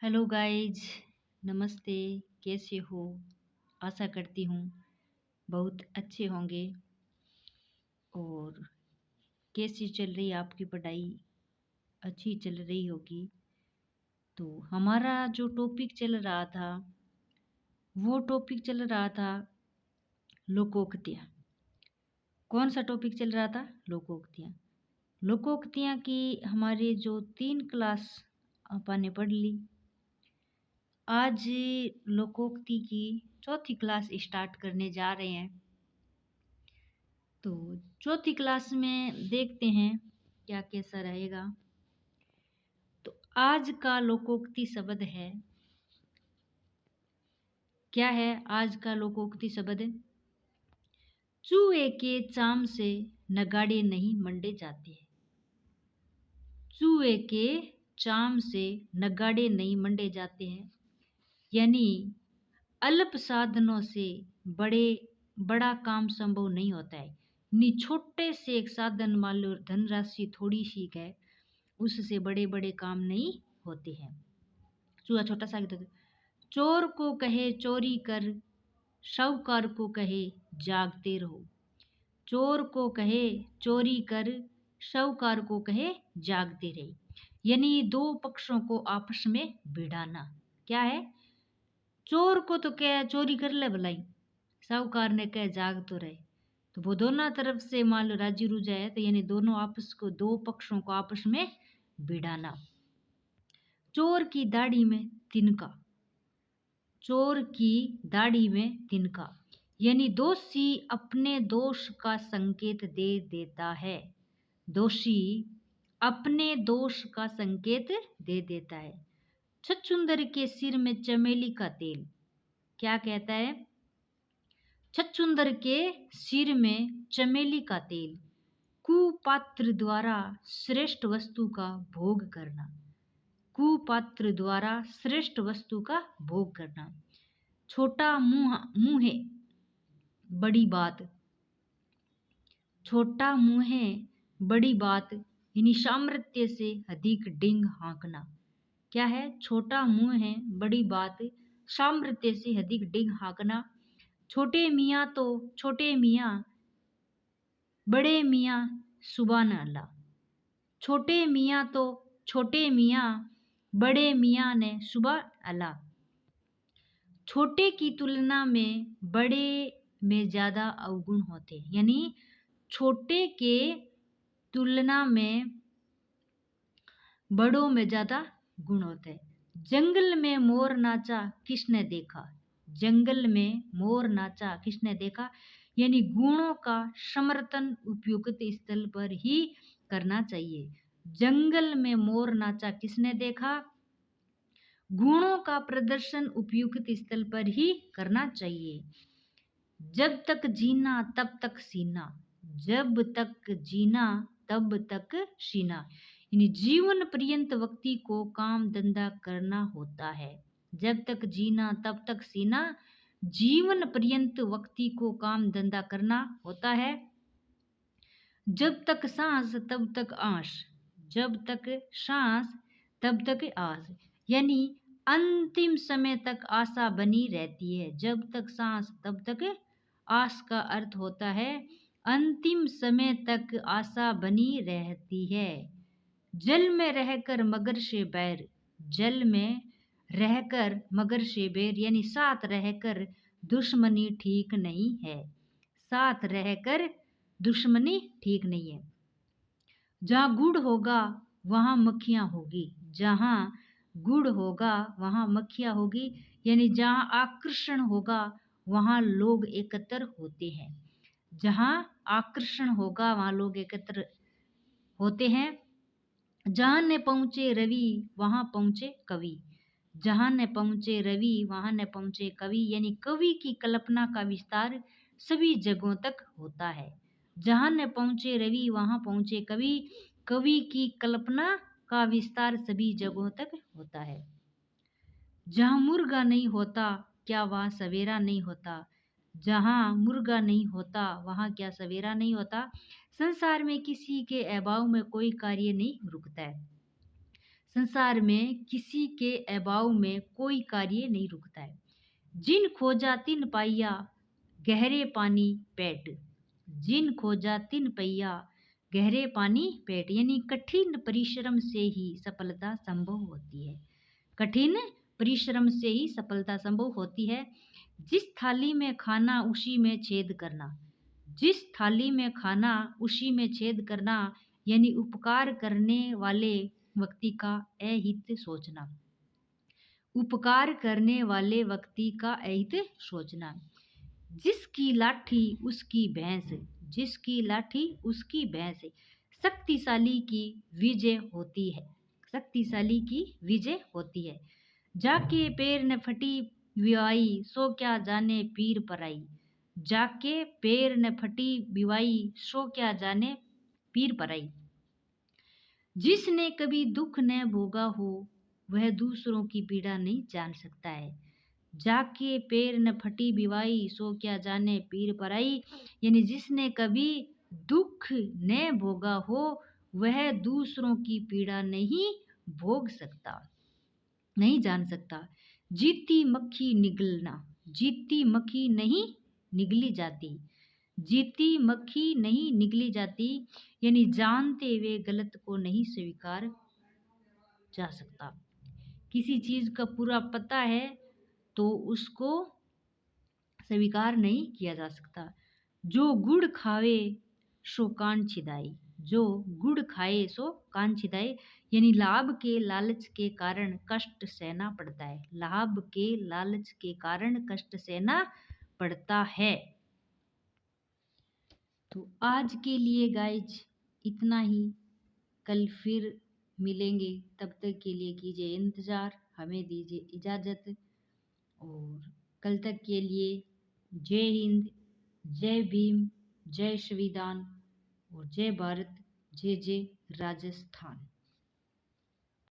Hello guys, नमस्ते। कैसे हो? आशा करती हूँ बहुत अच्छे होंगे। और कैसी चल रही है आपकी पढ़ाई? अच्छी चल रही होगी। तो हमारा जो टॉपिक चल रहा था वो टॉपिक चल रहा था लोकोक्तियाँ। कौन सा टॉपिक चल रहा था? लोकोक्तियाँ। लोकोक्तियाँ की हमारे जो 3 क्लास अपन ने पढ़ ली। आज लोकोक्ति की चौथी क्लास स्टार्ट करने जा रहे हैं। तो चौथी क्लास में देखते हैं क्या कैसा रहेगा। तो आज का लोकोक्ति शब्द है, क्या है आज का लोकोक्ति शब्द? चूहे के चाम से नगाड़े नहीं मंडे जाते। चूहे के चाम से नगाड़े नहीं मंडे जाते हैं, यानी अल्प साधनों से बड़ा काम संभव नहीं होता है। यानी छोटे से एक साधन, मान लो धनराशि थोड़ी सी है, उससे बड़े बड़े काम नहीं होते हैं। चूहा छोटा सा चोर को कहे चोरी कर, साहूकार को कहे जागते रहो। चोर को कहे चोरी कर, साहूकार को कहे जागते रहे। यानी दो पक्षों को आपस में भिड़ाना। क्या है? चोर को तो क्या चोरी कर ले भलाई, साहूकार ने कह जाग तो रहे। तो वो दोनों तरफ से मान लो राजी रुझा है, तो यानी दो पक्षों को आपस में भिड़ाना। चोर की दाढ़ी में तिनका, चोर की दाढ़ी में तिनका, यानी दोषी अपने दोष का संकेत दे देता है। दोषी अपने दोष का संकेत दे देता है। छछूंदर के सिर में चमेली का तेल, क्या कहता है? छछूंदर के सिर में चमेली का तेल, कुपात्र द्वारा श्रेष्ठ वस्तु का भोग करना। कुपात्र द्वारा श्रेष्ठ वस्तु का भोग करना। छोटा मुंह है बड़ी बात, छोटा मुंह है बड़ी बात, यानी सामर्थ्य से अधिक डिंग हाँकना। क्या है? छोटा मुंह है बड़ी बात, सामर्थ्य से अधिक डिंग हाँकना। छोटे मियाँ तो छोटे मियाँ, बड़े मियाँ सुभान अल्लाह। छोटे मियाँ तो छोटे मियाँ, बड़े मियाँ ने सुभान अल्लाह। छोटे की तुलना में बड़े में ज़्यादा अवगुण होते हैं, यानी छोटे के तुलना में बड़ों में ज़्यादा गुण होते हैं। जंगल में मोर नाचा किसने देखा? जंगल में मोर नाचा किसने देखा, यानी गुणों का समर्थन उपयुक्त स्थल पर ही करना चाहिए। जंगल में मोर नाचा किसने देखा, गुणों का प्रदर्शन उपयुक्त स्थल पर ही करना चाहिए। जब तक जीना तब तक सीना, जब तक जीना तब तक सीना, यानी जीवन पर्यंत व्यक्ति को काम धंधा करना होता है। जब तक जीना तब तक सीना, जीवन पर्यंत व्यक्ति को काम धंधा करना होता है। जब तक सांस तब तक आस, जब तक सांस तब तक आस, यानी अंतिम समय तक आशा बनी रहती है। जब तक सांस तब तक आस का अर्थ होता है अंतिम समय तक आशा बनी रहती है। जल में रहकर मगर से बैर, जल में रहकर मगर से बैर, यानी साथ रहकर दुश्मनी ठीक नहीं है। साथ रहकर दुश्मनी ठीक नहीं है। जहाँ गुड़ होगा वहाँ मक्खियाँ होगी, जहाँ गुड़ होगा वहाँ मक्खियाँ होगी, यानी जहाँ आकर्षण होगा वहाँ लोग एकत्र होते हैं। जहाँ आकर्षण होगा वहाँ लोग एकत्र होते हैं। जहाँ न पहुँचे रवि वहाँ पहुँचे कवि, जहाँ न पहुँचे रवि वहाँ न पहुँचे कवि, यानी कवि की कल्पना का विस्तार सभी जगहों तक होता है। जहाँ न पहुँचे रवि वहाँ पहुँचे कवि, कवि की कल्पना का विस्तार सभी जगहों तक होता है। जहाँ मुर्गा नहीं होता क्या वहाँ सवेरा नहीं होता, जहाँ मुर्गा नहीं होता वहाँ क्या सवेरा नहीं होता। संसार में किसी के अभाव में कोई कार्य नहीं रुकता है। संसार में किसी के अभाव में कोई कार्य नहीं रुकता है। जिन खोजा तिन पाइया, गहरे पानी पेट। जिन खोजा तिन पैया, गहरे पानी पेट, यानी कठिन परिश्रम से ही सफलता संभव होती है। कठिन परिश्रम से ही सफलता संभव होती है। जिस थाली में खाना उसी में छेद करना। जिस थाली में खाना उसी में छेद करना, यानी उपकार करने वाले व्यक्ति का अहित सोचना। उपकार करने वाले व्यक्ति का अहित सोचना। जिसकी लाठी उसकी भैंस, जिसकी लाठी उसकी भैंस, शक्तिशाली की विजय होती है। शक्तिशाली की विजय होती है। जाके पैर न फटी विवाई, सो क्या जाने पीर पराई। जाके पैर न फटी विवाई, सो क्या जाने पीर पराई। जिसने कभी दुख न भोगा हो, वह दूसरों की पीड़ा नहीं जान सकता है। जाके पैर न फटी बिवाई, सो क्या जाने पीर पराई, यानी जिसने कभी दुख न भोगा हो वह दूसरों की पीड़ा नहीं भोग सकता, नहीं जान सकता। जीती मक्खी निगलना, जीती मक्खी नहीं निगली जाती। जीती मक्खी नहीं निगली जाती, यानी जानते हुए गलत को नहीं स्वीकार जा सकता। किसी चीज का पूरा पता है तो उसको स्वीकार नहीं किया जा सकता। जो गुड़ खावे सो कान छिदाई। जो गुड़ खाए सो कान छिदाए, यानी लाभ के लालच के कारण कष्ट सहना पड़ता है। लाभ के लालच के कारण कष्ट सहना पड़ता है। तो आज के लिए गाइज इतना ही। कल फिर मिलेंगे, तब तक के लिए कीजिए इंतज़ार, हमें दीजिए इजाज़त। और कल तक के लिए जय हिंद, जय भीम, जय संविधान और जय भारत, जय जय राजस्थान।